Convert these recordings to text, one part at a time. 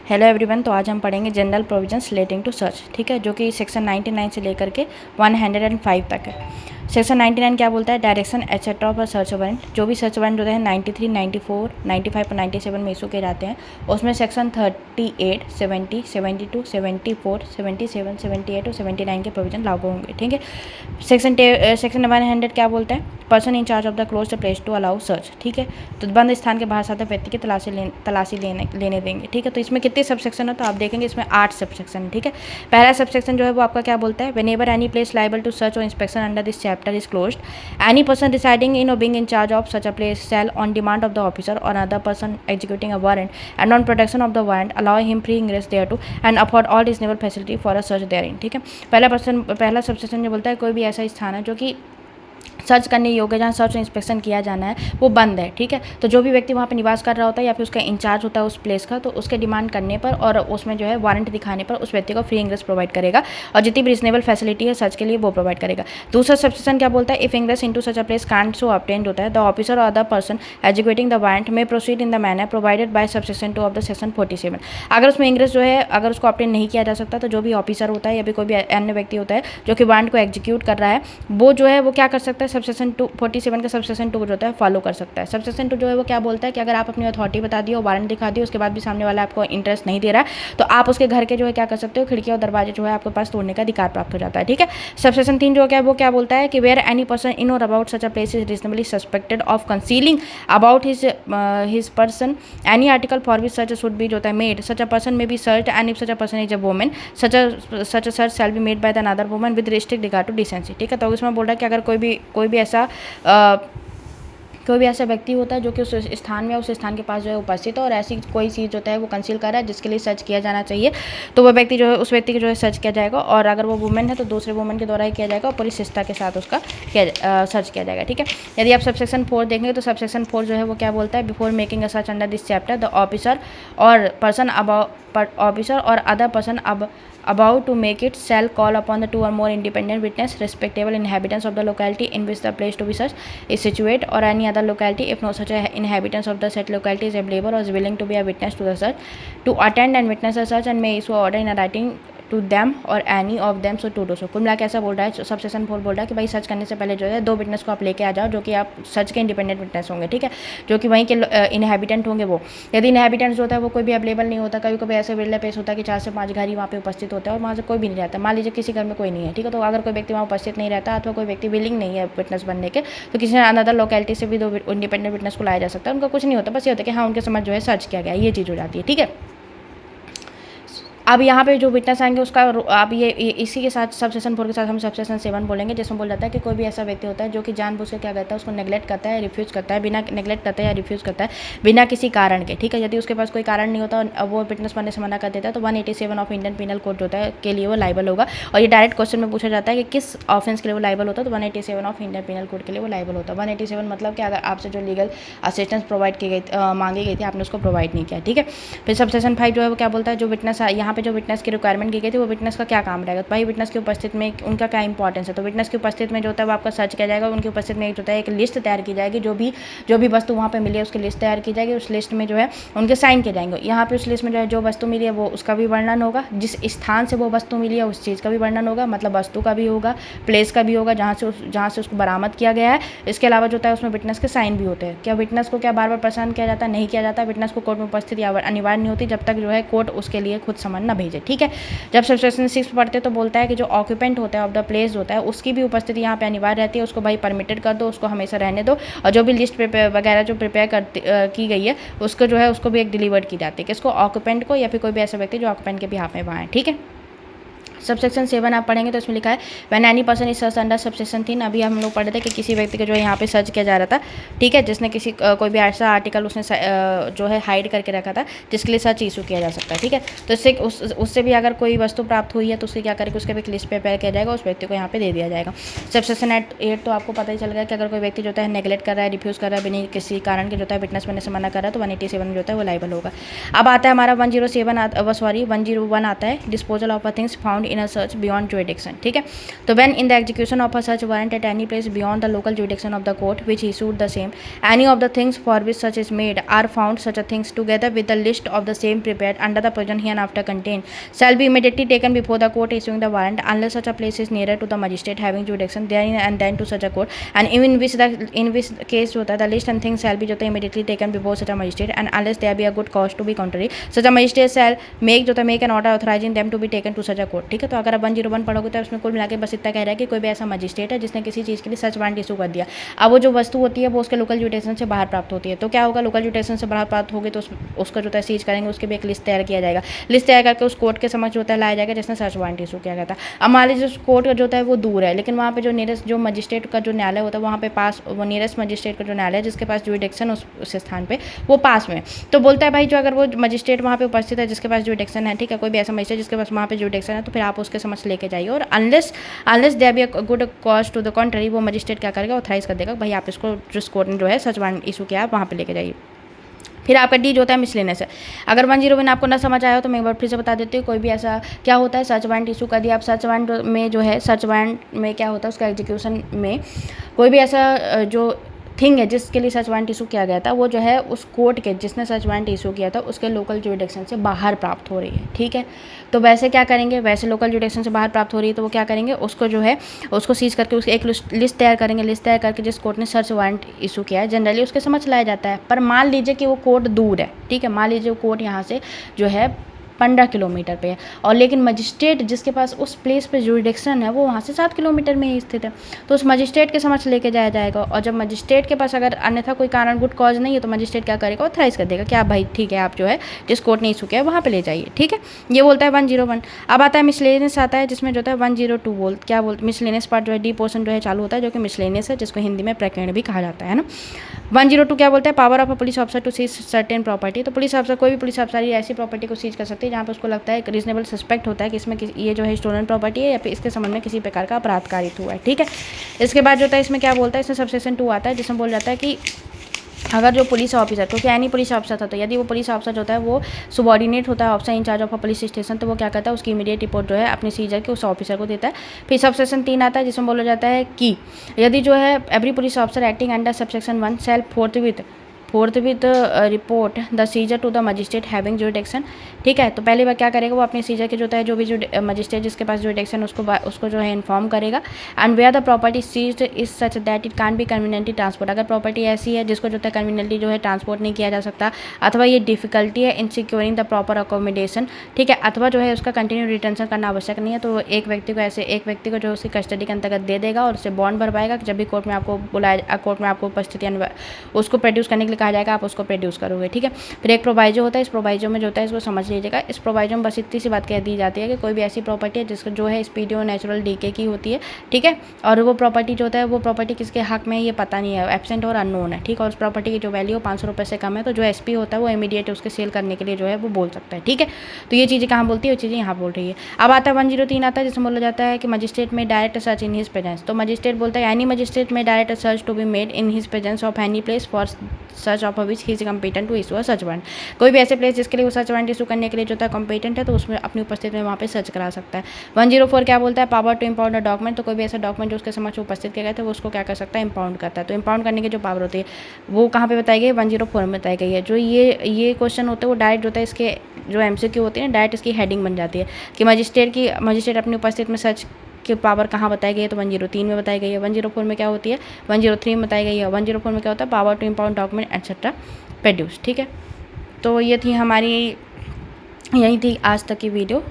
Hello everyone. तो आज हम पढ़ेंगे general provisions relating to search, ठीक है, जो कि सेक्शन 99 से लेकर के 105 तक है। सेक्शन 99 क्या बोलता है? Direction etcetera for search warrant. जो भी सर्च वारंट होते हैं 93, 94, 95 और 97 में इशू किए जाते हैं। उसमें सेक्शन 38, 70, 72, 74, 77, 78 और 79 के प्रोविजन लागू होंगे, ठीक है। सेक्शन 100 क्या बोलता है? Person in charge of the close place to allow search, ठीक है। तो बंद स्थान के बाहर से व्यक्ति की तलाशी लेने देंगे, ठीक है। तो इसमें कितने सबसेक्शन है? तो आप देखेंगे इसमें 8 सबसेक्शन है, ठीक है। पहला सबसेक्शन जो है वो आपका क्या बोलता है? Whenever any place liable to search or inspection under this chapter is closed, any person residing in or being in charge of such a place shall on demand of the officer or other person executing a warrant and on protection of the warrant allow him free ingress thereto and afford all reasonable facility for a search therein, ठीक है। पहला subsection जो बोलता है कोई भी ऐसा स्थान है जो कि सर्च करने योग्य, जहाँ सर्च इंस्पेक्शन किया जाना है वो बंद है, ठीक है। तो जो भी व्यक्ति वहाँ पे निवास कर रहा होता है या फिर उसका इंचार्ज होता है उस प्लेस का, तो उसके डिमांड करने पर और उसमें जो है वारंट दिखाने पर उस व्यक्ति को फ्री इंग्रेस प्रोवाइड करेगा और जितनी भी रीजनेबल फैसिलिटी है सर्च के लिए वो प्रोवाइड करेगा। दूसरा सबसेक्शन क्या बोलता है? If ingress into such a place can't so obtained होता है the officer or other person executing the warrant may proceed in the manner provided by subsection 2 of the section 47। अगर उसमें इंग्रेस जो है अगर उसको ऑब्टेन नहीं किया जा सकता तो जो भी ऑफिसर होता है या फिर कोई भी अन्य व्यक्ति होता है जो कि वारंट को एग्जीक्यूट कर रहा है वो जो है वो क्या कर सकता है? सबसेक्शन 47 का सबसेक्शन 2 जो होता है फॉलो कर सकता है। सबसेक्शन 2 जो है वो क्या बोलता है कि अगर आप अपनी अथॉरिटी बता दिए और वारंट दिखा दिए उसके बाद भी सामने वाला आपको इंटरेस्ट नहीं दे रहा है तो आप उसके घर के जो है क्या कर सकते हो? खिड़की और दरवाजे जो है आपके पास तोड़ने का अधिकार प्राप्त हो जाता है, ठीक है। सबसेक्शन 3 जो है वो क्या बोलता है कि where any person in or about such a place is reasonably suspected of concealing about his person any article for which such should be जो होता है made such a person may be search and if such a person is a woman such a search shall be made by the another woman with restrict regard to decency, ठीक है। तो इसमें बोल रहा है कि अगर कोई भी ऐसा व्यक्ति होता है जो कि उस स्थान में उस स्थान के पास जो है उपस्थित है और ऐसी कोई चीज़ होता है वो कंसील कर रहा है जिसके लिए सर्च किया जाना चाहिए, तो वो व्यक्ति जो है उस व्यक्ति को जो है सर्च किया जाएगा और अगर वो वुमेन है तो दूसरे वुमेन के द्वारा ही किया जाएगा और पूरी शिष्टता के साथ उसका सर्च किया जाएगा, ठीक है। यदि आप सबसेक्शन 4 देखेंगे तो सबसेक्शन 4 जो है वो क्या बोलता है? Before making a search under this chapter the officer और person officer or other person about to make it shall call upon the 2 or more independent witness respectable inhabitants of the locality in which the place to be searched is situate or any other locality if no such a inhabitants of the said locality is available or is willing to be a witness to the search to attend and witness the search and may issue order in a writing to them or any of them so to do so. कुल मिला के ऐसा बोल रहा है subsection 4 बोल रहा है कि भाई सर्च करने से पहले जो है 2 विटनेस को आप लेके आ जाओ जो कि आप सर्च के इंडिपेंडेंट विटनेस होंगे, ठीक है, जो कि वहीं के इनहेबिटेंट होंगे। वो यदि इनहेबिटेंट जो होता है वो कोई भी अवेलेबल नहीं होता, कभी कभी ऐसे विरला पेश होता है कि 4 से 5 घर ही वहाँ पे उपस्थित होता है और वहाँ से कोई भी नहीं रहता। मान लीजिए किसी घर में कोई नहीं है, ठीक है, तो अगर कोई व्यक्ति वहाँ उपस्थित नहीं रहता अथवा कोई व्यक्ति विलिंग नहीं है विटनेस बनने के तो किसी अनदर लोकेलिटी से भी 2 इंडिपेंडेंट विटनेस को लाया जा सकता है। उनका कुछ नहीं होता, बस ये होता है कि हाँ उनके समझ जो है सर्च किया गया, ये चीज़ हो जाती है, ठीक है। अब यहाँ पे जो विटनेस आएंगे उसका अब ये इसी के साथ सबसेक्शन 4 के साथ हम सबसेक्शन 7 बोलेंगे जिसमें बोल जाता है कि कोई भी ऐसा व्यक्ति होता है जो कि जानबूझ के क्या करता है उसको नेगलेक्ट करता है, रिफ्यूज़ करता है, बिना नेगलेक्ट करता है या रिफ्यूज़ करता है बिना किसी कारण के, ठीक है। यदि उसके पास कोई कारण नहीं होता और वो विटनेस बनने से मना कर देता है तो 187 ऑफ इंडियन पिनल कोड होता है के लिए वो लाइबल होगा। और ये डायरेक्ट क्वेश्चन में पूछा जाता है कि किस ऑफेंस के लिए वो लाइबल होता है, तो 187 ऑफ इंडियन पिनल कोड के लिए वो लाइबल होता है। 187 मतलब कि अगर आपसे जो लीगल असिस्टेंस प्रोवाइड की गई मांगी गई थी आपने उसको प्रोवाइड नहीं किया, ठीक है। फिर सबसेक्शन 5 जो है वो क्या बोलता है? जो विटनेस यहाँ पे जो विटनेस की रिक्वायरमेंट की गई थी वो विटनेस का क्या काम रहेगा? तो भाई विटनेस की उपस्थिति में उनका क्या इंपॉर्टेंस है? तो विटनेस की उपस्थिति में जो होता है वो आपका सर्च किया जाएगा। उनकी उपस्थिति में एक होता है एक लिस्ट तैयार की जाएगी, जो भी वस्तु वहाँ पे मिली है उसकी लिस्ट तैयार की जाएगी। उस लिस्ट में जो है उनके साइन किए जाएंगे। यहाँ पे उस लिस्ट में जो है जो वस्तु मिली है वो उसका भी वर्णन होगा, जिस स्थान से वो वस्तु मिली है उस चीज़ का भी वर्णन होगा, मतलब वस्तु का भी होगा, प्लेस का भी होगा जहाँ से उसको बरामद किया गया है। इसके अलावा जो होता है उसमें विटनेस के साइन भी होते हैं। क्या विटनेस को क्या बार बार परेशान किया जाता है? नहीं किया जाता। विटनेस को कोर्ट में उपस्थिति अनिवार्य नहीं होती जब तक जो है कोर्ट उसके लिए खुद समन न भेजे, ठीक है। जब सबसेक्शन 6 पढ़ते तो बोलता है कि जो ऑक्यूपेंट होता है ऑफ द प्लेस होता है उसकी भी उपस्थिति यहाँ पे अनिवार्य रहती है। उसको भाई परमिटेड कर दो, उसको हमेशा रहने दो और जो भी लिस्ट वगैरह जो प्रिपेयर की गई है उसको जो है उसको भी एक डिलीवर्ड की जाती है किसको? ऑक्यूपेंट को या फिर कोई भी ऐसा व्यक्ति जो ऑक्यूपेंट के भी हाथ में वहाँ है, ठीक है। सबसेक्शन 7 आप पढ़ेंगे तो इसमें लिखा है when any person is search under subsection 3। अभी हम लोग पढ़े थे कि किसी व्यक्ति को जो है यहाँ पे सर्च किया जा रहा था, ठीक है, जिसने कोई भी ऐसा आर्टिकल उसने जो है हाइड करके रखा था जिसके लिए सर्च इशू किया जा सकता है, ठीक है। तो इससे उससे भी अगर कोई वस्तु प्राप्त हुई है तो उसकी क्या करेंगे? उसके भी एक लिस्ट प्रिपेयर किया जाएगा, उस व्यक्ति को यहाँ पे दे दिया जाएगा। सबसेक्शन 8 तो आपको पता ही चल गया कि अगर कोई व्यक्ति जो है नेगलेक्ट कर रहा है, रिफ्यूज़ कर रहा है, बिना किसी कारण के जो है विटनेस बनने से मना कर रहा है तो 187 जो है वो लाइबल होगा। अब आता है हमारा 101 आता है disposal of things found in a search beyond jurisdiction, ठीक है। तो when in the execution of a search warrant at any place beyond the local jurisdiction of the court which issued the same, any of the things for which such is made are found such a things together with the list of the same prepared under the provision hereafter contained shall be immediately taken before the court issuing the warrant unless such a place is nearer to the magistrate having jurisdiction therein and then to such a court, and in which case होता है the list and things shall be जो है immediately taken before such a magistrate and unless there be a good cause to be contrary such a magistrate shall make an order authorizing them to be taken to such a court, ठीक है। तो अगर आप 101 पढ़ोगे तो उसमें कुल मिला के बस इतना कह रहा है कि कोई भी ऐसा मजिस्ट्रेट है जिसने किसी चीज़ के लिए सर्च वारंट इशू कर दिया, अब वो जो वस्तु होती है वो उसके लोकल जुरिडिक्शन से बाहर प्राप्त होती है, तो क्या होगा, लोकल जुरिडिक्शन से बाहर प्राप्त होगी तो उसका जो है सीज करेंगे, उसके भी एक लिस्ट तैयार किया जाएगा, लिस्ट तैयार करके उस कोर्ट के समक्ष होता है लाया जाएगा जिसने सर्च वारंट इशू किया गया था। अब मान लीजिए कोर्ट का जो होता है वो दूर है, लेकिन वहाँ पे जो नियरेस्ट जो मजिस्ट्रेट का जो न्यायालय होता है वहाँ पे पास वो नियरेस्ट मजिस्ट्रेट का जो न्यायालय है जिसके पास जुरिडिक्शन उस स्थान पे वो पास में, तो बोलता है भाई जो अगर वो मजिस्ट्रेट वहाँ पे उपस्थित है जिसके पास जुरिडिक्शन है, ठीक है, कोई भी ऐसा मजिस्ट्रेट जिसके पास वहाँ पे जुरिडिक्शन है, तो फिर आप उसके समक्ष लेके जाइए और unless there be a good cause to the contrary, वो मजिस्ट्रेट क्या करेगा, ऑथराइज कर देगा भाई आप इसको जिस कोर्ट ने जो है सर्च वारंट इशू किया आप वहाँ पे लेके जाइए। फिर आपका डी जो होता है मिसलेनियस है। अगर 101 आपको ना समझ आया हो तो मैं एक बार फिर से बता देती हूँ, कोई भी ऐसा क्या होता है, सर्च वारंट इशू कर दिया आप, सर्च वारंट में जो है सर्च वारंट में क्या होता है उसका एग्जीक्यूशन में कोई भी ऐसा जो थिंग है जिसके लिए सर्च वारंट इशू किया गया था वो जो है उस कोर्ट के जिसने सर्च वारंट इशू किया था उसके लोकल जुरिडिक्शन से बाहर प्राप्त हो रही है, ठीक है। तो वैसे क्या करेंगे, वैसे लोकल जुरिडिक्शन से बाहर प्राप्त हो रही है तो वो क्या करेंगे, उसको जो है उसको सीज करके उसकी एक लिस्ट तैयार करेंगे, लिस्ट तैयार करके जिस कोर्ट ने सर्च वारंट इशू किया है जनरली उसके समझ लाया जाता है। पर मान लीजिए कि वो कोर्ट दूर है, ठीक है, मान लीजिए वो कोर्ट यहाँ से जो है 15 किलोमीटर पे है और लेकिन मजिस्ट्रेट जिसके पास उस प्लेस पे जुरिडिक्शन है वो वहाँ से 7 किलोमीटर में ही स्थित है, तो उस मजिस्ट्रेट के समक्ष लेके जाया जाएगा और जब मजिस्ट्रेट के पास अगर अन्यथा कोई कारण गुड कॉज नहीं है तो मजिस्ट्रेट क्या करेगा, ऑथराइज कर देगा कि आप भाई ठीक है आप जो है जिस कोर्ट ने इशू किया है वहाँ पे ले जाइए, ठीक है। ये बोलता है 101। अब आता है मिसलेनियस आता है जिसमें जो है 102 क्या बोलते मिसलेनियस पार्ट जो है डी पोर्शन जो है चालू होता है जो कि मिसलेनियस है जिसको हिंदी में प्रकरण भी कहा जाता है ना। 102 क्या बोलता है, power of a police officer to seize certain property, तो पुलिस ऑफिसर कोई भी पुलिस ऑफिसर ऐसी प्रॉपर्टी को सीज कर सकते हैं जहाँ पर उसको लगता है रीजनेबल सस्पेक्ट होता है कि इसमें ये जो है स्टोलन प्रॉपर्टी है या फिर इसके संबंध में किसी प्रकार का अपराध कारित हुआ है, ठीक है। इसके बाद जो होता है इसमें क्या बोलता है, इसमें सबसेक्शन 2 आता है जिसमें बोल जाता है कि अगर जो पुलिस ऑफिसर क्योंकि एनी पुलिस ऑफिसर था तो यदि वो पुलिस ऑफिसर जो होता है वो सुबॉर्डिनेट होता है officer in charge of a police station, तो वो क्या करता है उसकी इमीडिएट रिपोर्ट जो है अपने सीजर के उस ऑफिसर को देता है। फिर सबसेक्शन 3 आता है जिसमें बोला जाता है कि यदि जो है every police officer acting under subsection 1 shall forthwith report the seizure to the magistrate having jurisdiction, ठीक है। तो पहली बार क्या करेगा वो अपने सीजर के जो है जो भी जो मजिस्ट्रेट जिसके पास जुरिडिक्शन उसको जो है इन्फॉर्म करेगा। And where the property seized is such that it can be conveniently transport, अगर प्रॉपर्टी ऐसी है जिसको जो है कन्वीनियंटली जो है ट्रांसपोर्ट नहीं किया जा सकता अथवा ये डिफिकल्टी है इन सिक्योरिंग द प्रॉपर अकोमोडेशन, ठीक है, अथवा जो है उसका कंटिन्यू रिटेंशन करना आवश्यक नहीं है, तो एक व्यक्ति को जो है उसकी कस्टडी के अंतर्गत दे देगा और उससे बॉन्ड भरवाएगा कि जब भी कोर्ट में आपको उपस्थिति उसको प्रोड्यूस करने के लिए कहा जाएगा आप उसको प्रोड्यूस करोगे, ठीक है। फिर एक प्रोवाइजो होता है, इस प्रोवाइजो में जो होता है इसको समझ लीजिएगा, इस प्रोवाइजो में बस इतनी सी बात कह दी जाती है कि कोई भी ऐसी प्रॉपर्टी है जिसको जो है स्पीडी और नेचुरल डीके की होती है, ठीक है, और वो प्रॉपर्टी जो होता है वो प्रॉपर्टी किसके हक में ये पता नहीं है, एब्सेंट और अननोन है, ठीक है, और उस प्रॉपर्टी की जो वैल्यू 500 रुपये से कम है तो जो एसपी होता है वो इमीडिएट उसके सेल करने के लिए जो है वो बोल सकता है, ठीक है। तो ये चीज़ें कहाँ बोलती है, वो चीज़ें यहाँ बोल रही है। अब आता है 103 आता है जिसमें बोला जाता है कि magistrate may direct search in his presence, तो मजिस्ट्रेट बोलता है any magistrate may direct search to be made in his presence of any place for search of which he is competent to issue a search warrant, कोई भी ऐसे place जिसके लिए वो search warrant issue करने के लिए जो है कॉम्पिटेंट है तो उसमें अपनी उपस्थिति में वहाँ पे सर्च करा सकता है। 104 क्या बोलता है, power to impound a document, तो कोई भी ऐसा डॉक्यूमेंट जो उसके समक्ष उपस्थित किया गया था वो उसको क्या कर सकता है, इम्पाउंड करता है। तो इम्पाउंड करने की जो पावर होती है वो कहाँ पे बताई गई है, 104 में बताई गई है। जो ये क्वेश्चन होते हैं वो डायरेक्ट होता है इसके जो MCQ होती है ना डायरेक्ट इसकी हेडिंग बन जाती है कि मजिस्ट्रेट अपनी उपस्थिति में सर्च की पावर कहाँ बताई गई है, तो 103 में बताई गई है। 104 में क्या होती है, 103 में बताई गई है। 104 में क्या होता है, power to impound document etcetera produce, ठीक है। तो ये थी हमारी यही थी आज तक की वीडियो।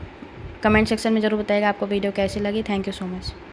कमेंट सेक्शन में ज़रूर बताइएगा आपको वीडियो कैसी लगी। Thank you so much.